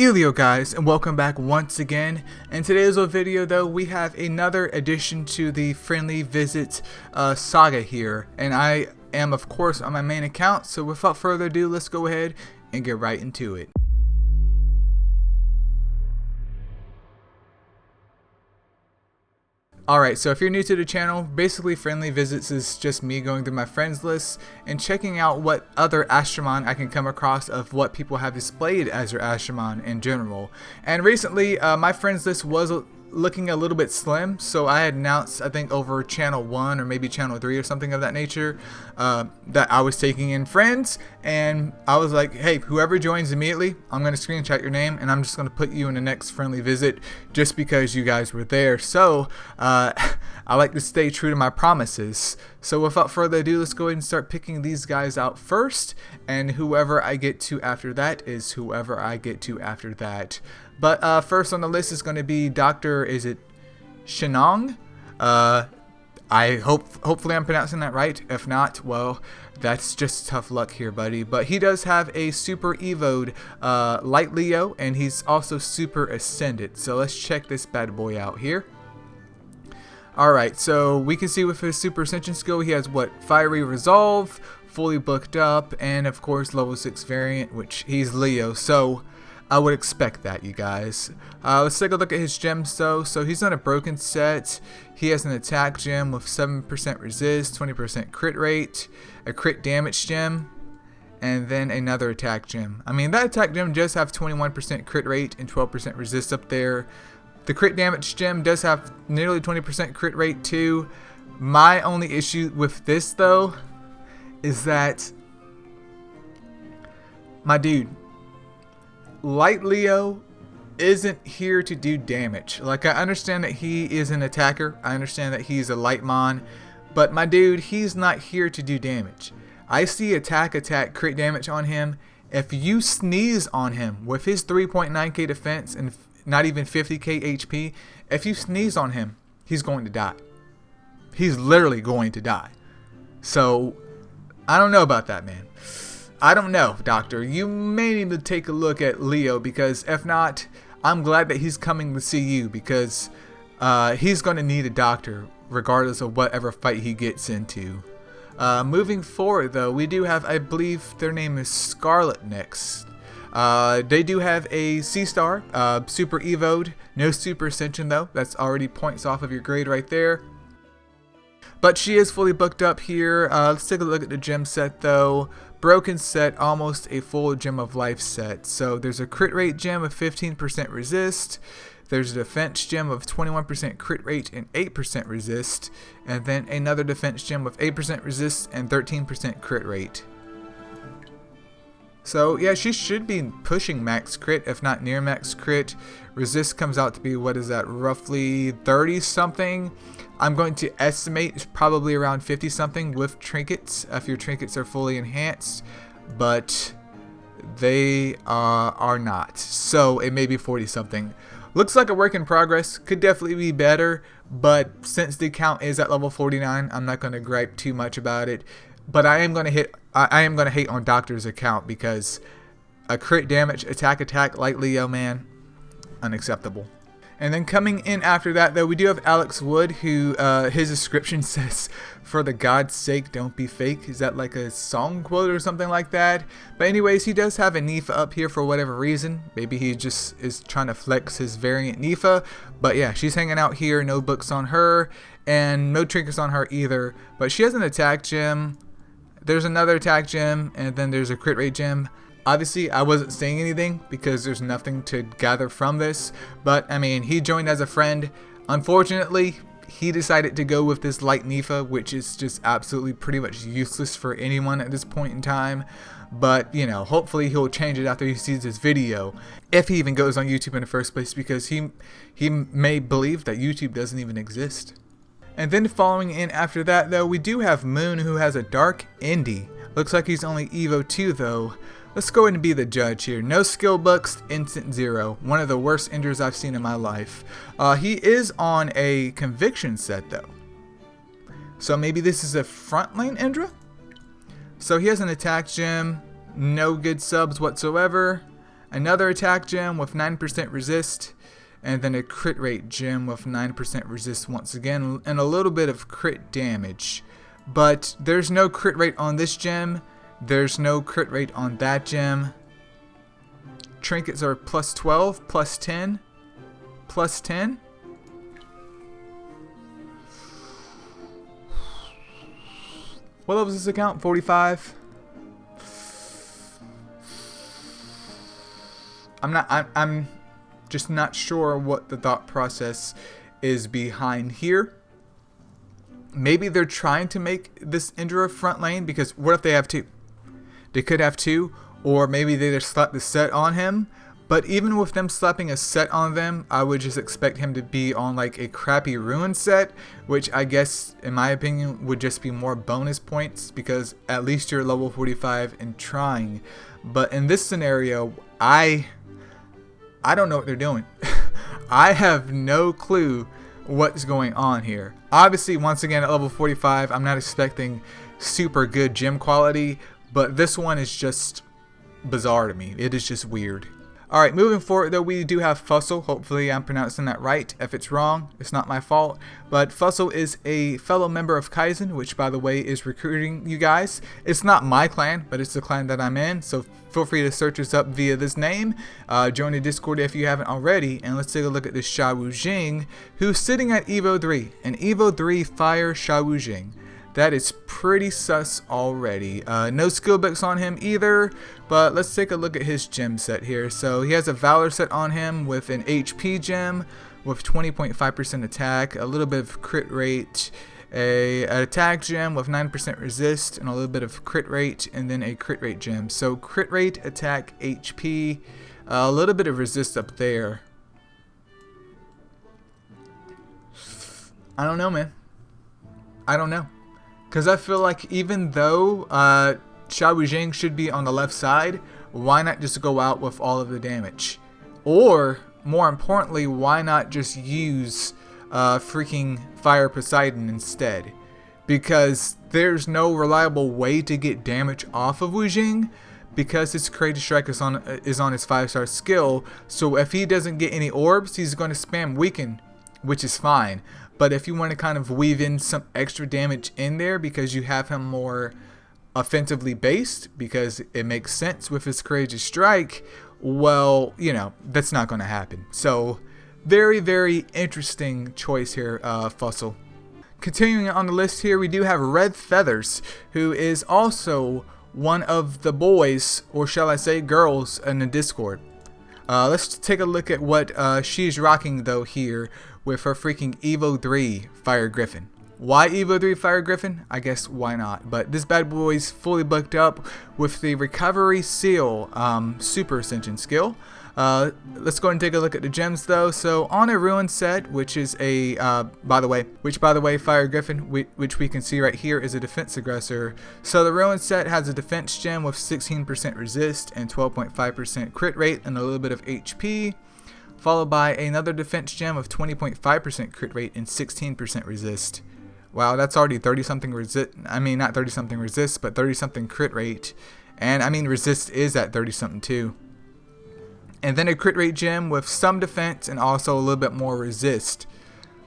Elio guys, and welcome back once again. In today's video though, we have another addition to the Friendly Visit saga here, and I am of course on my main account, so without further ado, let's go ahead and get right into it. Alright, so if you're new to the channel, basically Friendly Visits is just me going through my friends list and checking out what other Astromon I can come across of what people have displayed as their Astromon in general. And recently, my friends list was looking a little bit slim, so I had announced, I think over channel 1 or maybe channel 3 or something of that nature, that I was taking in friends, and I was like, hey, whoever joins immediately, I'm going to screenshot your name and I'm just going to put you in the next Friendly Visit just because you guys were there. So I like to stay true to my promises. So without further ado, let's go ahead and start picking these guys out first, and whoever I get to after that is whoever I get to after that. But first on the list is going to be Dr. Is it Shenong? Hopefully I'm pronouncing that right. If not, well, that's just tough luck here, buddy. But he does have a super evoed Light Leo, and he's also super ascended. So let's check this bad boy out here. Alright, so we can see with his super ascension skill, he has what? Fiery Resolve, fully booked up, and of course level 6 variant, which he's Leo, so I would expect that, you guys. Let's take a look at his gems though. So he's on a broken set. He has an attack gem with 7% resist, 20% crit rate, a crit damage gem, and then another attack gem. I mean, that attack gem does have 21% crit rate and 12% resist up there. The crit damage gem does have nearly 20% crit rate too. My only issue with this though is that, my dude, Light Leo isn't here to do damage. Like, I understand that he is an attacker, I understand that he's a Lightmon, but my dude, he's not here to do damage. I see attack, crit damage on him. If you sneeze on him with his 3.9k defense and not even 50k HP, if you sneeze on him, he's going to die. He's literally going to die. So, I don't know about that, man. I don't know, Doctor. You may need to take a look at Leo, because if not, I'm glad that he's coming to see you, because he's going to need a doctor regardless of whatever fight he gets into. Moving forward, though, we do have, I believe their name is Scarlet next. They do have a C-Star, super evoed, no super ascension though. That's already points off of your grade right there. But she is fully booked up here. Let's take a look at the gem set though. Broken set, almost a full Gem of Life set. So there's a crit rate gem of 15% resist. There's a defense gem of 21% crit rate and 8% resist. And then another defense gem with 8% resist and 13% crit rate. So yeah, she should be pushing max crit, if not near max crit. Resist comes out to be, what is that, roughly 30 something. I'm going to estimate probably around 50 something with trinkets, if your trinkets are fully enhanced, but they are not. So it may be 40 something. Looks like a work in progress, could definitely be better, but since the count is at level 49, I'm not going to gripe too much about it. But I am going to hate on Doctor's account, because a crit damage, attack, Light Leo, man, unacceptable. And then coming in after that, though, we do have Alex Wood, who his description says, "For the God's sake, don't be fake." Is that like a song quote or something like that? But anyways, he does have a Nifa up here for whatever reason. Maybe he just is trying to flex his variant Nifa. But yeah, she's hanging out here, no books on her, and no trinkets on her either. But she has an attack gem. There's another attack gem, and then there's a crit rate gem. Obviously, I wasn't saying anything because there's nothing to gather from this, but I mean, he joined as a friend. Unfortunately, he decided to go with this Light Nifa, which is just absolutely pretty much useless for anyone at this point in time. But, you know, hopefully he'll change it after he sees this video, if he even goes on YouTube in the first place, because he may believe that YouTube doesn't even exist. And then following in after that, though, we do have Moon, who has a Dark Indie. Looks like he's only Evo 2 though. Let's go ahead and be the judge here. No skill books, instant 0. One of the worst enders I've seen in my life. He is on a conviction set though. So maybe this is a frontline Indra? So he has an attack gem, no good subs whatsoever. another attack gem with 9% resist, and then a crit rate gem with 9% resist once again, and a little bit of crit damage. But there's no crit rate on this gem, there's no crit rate on that gem. Trinkets are plus 12, plus 10, plus 10. What level is this account? 45. I'm just not sure what the thought process is behind here. Maybe they're trying to make this Indra front lane, because what if they have two? They could have two, or maybe they just slapped the set on him. But even with them slapping a set on them, I would just expect him to be on like a crappy ruin set, which I guess, in my opinion, would just be more bonus points, because at least you're level 45 and trying. But in this scenario, I don't know what they're doing. I have no clue what's going on here. Obviously, once again, at level 45, I'm not expecting super good gem quality, but this one is just bizarre to me. It is just weird. Alright, moving forward though, we do have Fussel. Hopefully I'm pronouncing that right. If it's wrong, it's not my fault. But Fussel is a fellow member of Kaizen, which by the way is recruiting you guys. It's not my clan, but it's the clan that I'm in. So feel free to search us up via this name. Join the Discord if you haven't already. And let's take a look at this Sha Wu Jing, who's sitting at Evo 3. An Evo 3 Fire Sha Wu Jing. That is pretty sus already. No skill books on him either, but let's take a look at his gem set here. So he has a Valor set on him with an HP gem with 20.5% attack, a little bit of crit rate, an attack gem with 9% resist, and a little bit of crit rate, and then a crit rate gem. So crit rate, attack, HP, a little bit of resist up there. I don't know, man. I don't know. Because I feel like even though Sha Wu Jing should be on the left side, why not just go out with all of the damage? Or, more importantly, why not just use freaking Fire Poseidon instead? Because there's no reliable way to get damage off of Wu Jing, because his Courageous Strike is on his 5-star skill. So if he doesn't get any orbs, he's going to spam Weaken, which is fine. But if you want to kind of weave in some extra damage in there because you have him more offensively based, because it makes sense with his Courageous Strike, well, you know, that's not going to happen. So, very, very interesting choice here, Fussel. Continuing on the list here, we do have Red Feathers, who is also one of the boys, or shall I say girls, in the Discord. Let's take a look at what she's rocking though here with her freaking Evo 3 Fire Griffin. Why Evo 3 Fire Griffin? I guess why not. But this bad boy's fully booked up with the Recovery Seal Super Ascension skill. Let's go ahead and take a look at the gems though. So on a Ruin set, which is a, by the way, Fire Griffin, which we can see right here, is a defense aggressor. So the Ruin set has a defense gem with 16% resist and 12.5% crit rate and a little bit of HP, followed by another defense gem of 20.5% crit rate and 16% resist. Wow, that's already 30-something resist. I mean, not 30-something resist, but 30-something crit rate. And I mean, resist is at 30-something too. And then a crit rate gem with some defense and also a little bit more resist.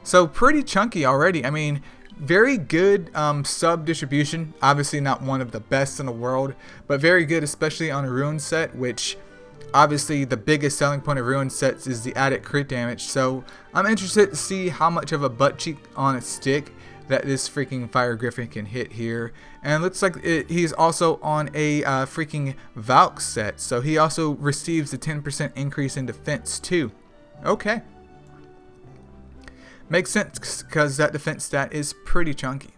So pretty chunky already. I mean, very good sub distribution. Obviously not one of the best in the world, but very good, especially on a Ruin set, which obviously the biggest selling point of Ruin sets is the added crit damage. So I'm interested to see how much of a butt cheek on a stick that this freaking Fire Griffin can hit here. And it looks like he's also on a freaking Valk set, so he also receives a 10% increase in defense too. Okay, makes sense because that defense stat is pretty chunky.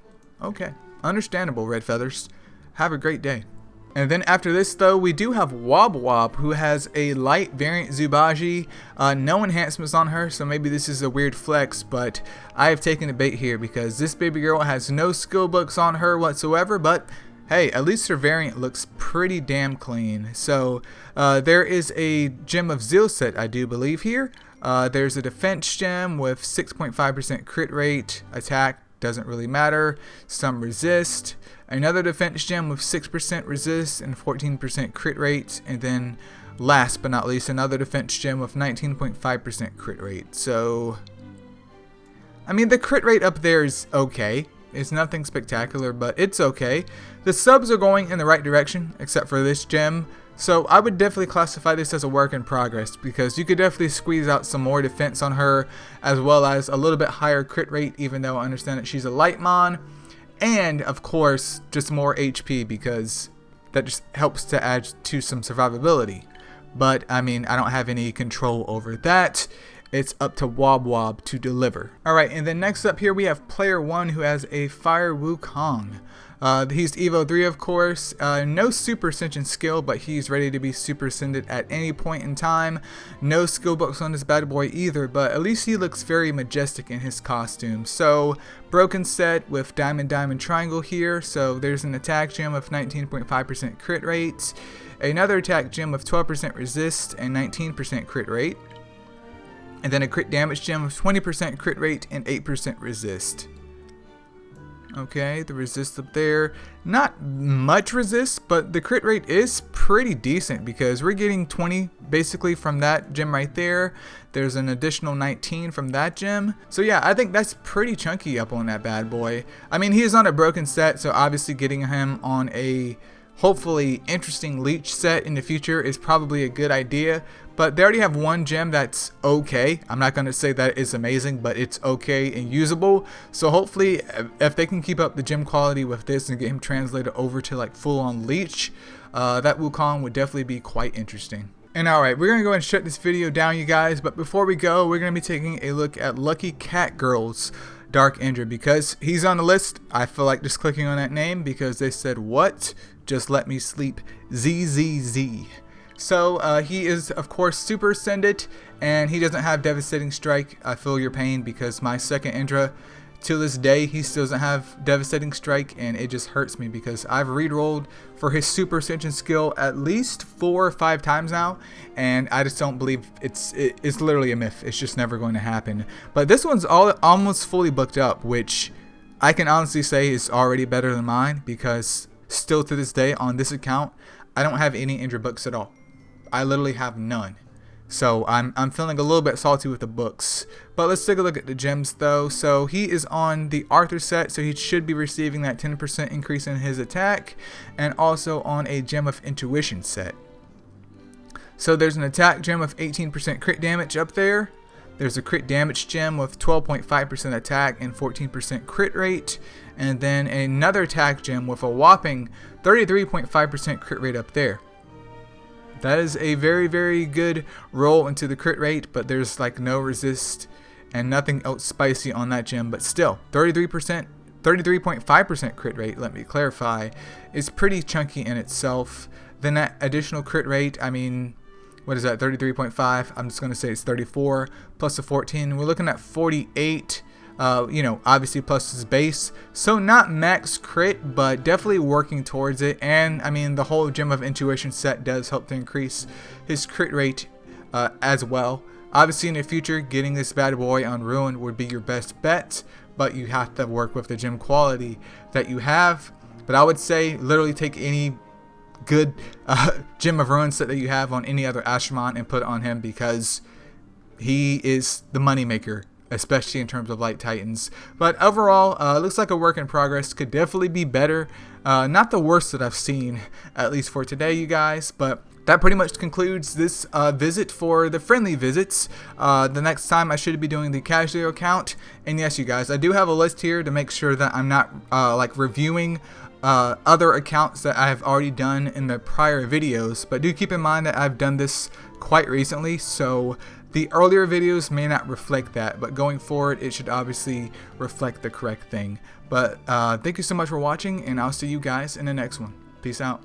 Okay, understandable, Red Feathers. Have a great day. And then after this though, we do have wabwab, who has a light variant Zubaji. No enhancements on her, so maybe this is a weird flex, but I have taken the bait here because this baby girl has no skill books on her whatsoever, but hey, at least her variant looks pretty damn clean. So there is a Gem of Zeal set, I do believe here. There's a defense gem with 6.5% crit rate, attack, doesn't really matter, some resist, another defense gem with 6% resist and 14% crit rate, and then last but not least, another defense gem with 19.5% crit rate. So, I mean, the crit rate up there is okay. It's nothing spectacular, but it's okay. The subs are going in the right direction, except for this gem. So I would definitely classify this as a work in progress, because you could definitely squeeze out some more defense on her, as well as a little bit higher crit rate, even though I understand that she's a light mon. And, of course, just more HP, because that just helps to add to some survivability. But, I mean, I don't have any control over that. It's up to wabwab to deliver. Alright, and then next up here we have player 1, who has a Fire Wukong. He's Evo 3, of course. No super ascension skill, but he's ready to be super ascended at any point in time. No skill books on this bad boy either, but at least he looks very majestic in his costume. So, broken set with diamond triangle here. So there's an attack gem of 19.5% crit rate, another attack gem of 12% resist and 19% crit rate, and then a crit damage gem of 20% crit rate and 8% resist. Okay, the resist up there, not much resist, but the crit rate is pretty decent, because we're getting 20 basically from that gem right there. There's an additional 19 from that gem. So yeah, I think that's pretty chunky up on that bad boy. I mean, he is on a broken set, so obviously getting him on a hopefully interesting leech set in the future is probably a good idea, but they already have one gem that's okay. I'm not going to say that it's amazing, but it's okay and usable. So hopefully if they can keep up the gem quality with this and get him translated over to like full on leech, that Wukong would definitely be quite interesting. And alright, we're going to go ahead and shut this video down, you guys, but before we go, we're going to be taking a look at Lucky Cat Girl's Dark Andra, because he's on the list. I feel like just clicking on that name because they said, what? Just let me sleep. ZZZ. So he is, of course, super ascended, and he doesn't have devastating strike. I feel your pain, because my second Andra, to this day, he still doesn't have devastating strike, and it just hurts me because I've rerolled for his super ascension skill at least 4 or 5 times now, and I just don't believe it's literally a myth. It's just never going to happen. But this one's almost fully booked up, which I can honestly say is already better than mine, because still to this day on this account I don't have any Andra books at all. I literally have none. So I'm feeling a little bit salty with the books. But let's take a look at the gems though. So he is on the Arthur set, so he should be receiving that 10% increase in his attack, and also on a gem of intuition set. So there's an attack gem of 18% crit damage up there. There's a crit damage gem with 12.5% attack and 14% crit rate, and then another attack gem with a whopping 33.5% crit rate up there. That is a very, very good roll into the crit rate, but there's like no resist and nothing else spicy on that gem. But still, 33.5% crit rate, let me clarify, is pretty chunky in itself. Then that additional crit rate, I mean, what is that, 33.5? I'm just going to say it's 34 plus a 14. We're looking at 48. You know, obviously plus his base, so not max crit, but definitely working towards it. And I mean, the whole gem of intuition set does help to increase his crit rate as well. Obviously in the future, getting this bad boy on Ruin would be your best bet, but you have to work with the gem quality that you have. But I would say literally take any good gem of Ruin set that you have on any other Ashramon and put it on him, because he is the moneymaker, especially in terms of light titans. But overall, looks like a work in progress. Could definitely be better. Not the worst that I've seen, at least for today, you guys. But that pretty much concludes this visit for the friendly visits. The next time I should be doing the casual account. And yes, you guys, I do have a list here to make sure that I'm not like reviewing other accounts that I have already done in the prior videos. But do keep in mind that I've done this quite recently, so the earlier videos may not reflect that, but going forward it should obviously reflect the correct thing. But thank you so much for watching, and I'll see you guys in the next one. Peace out.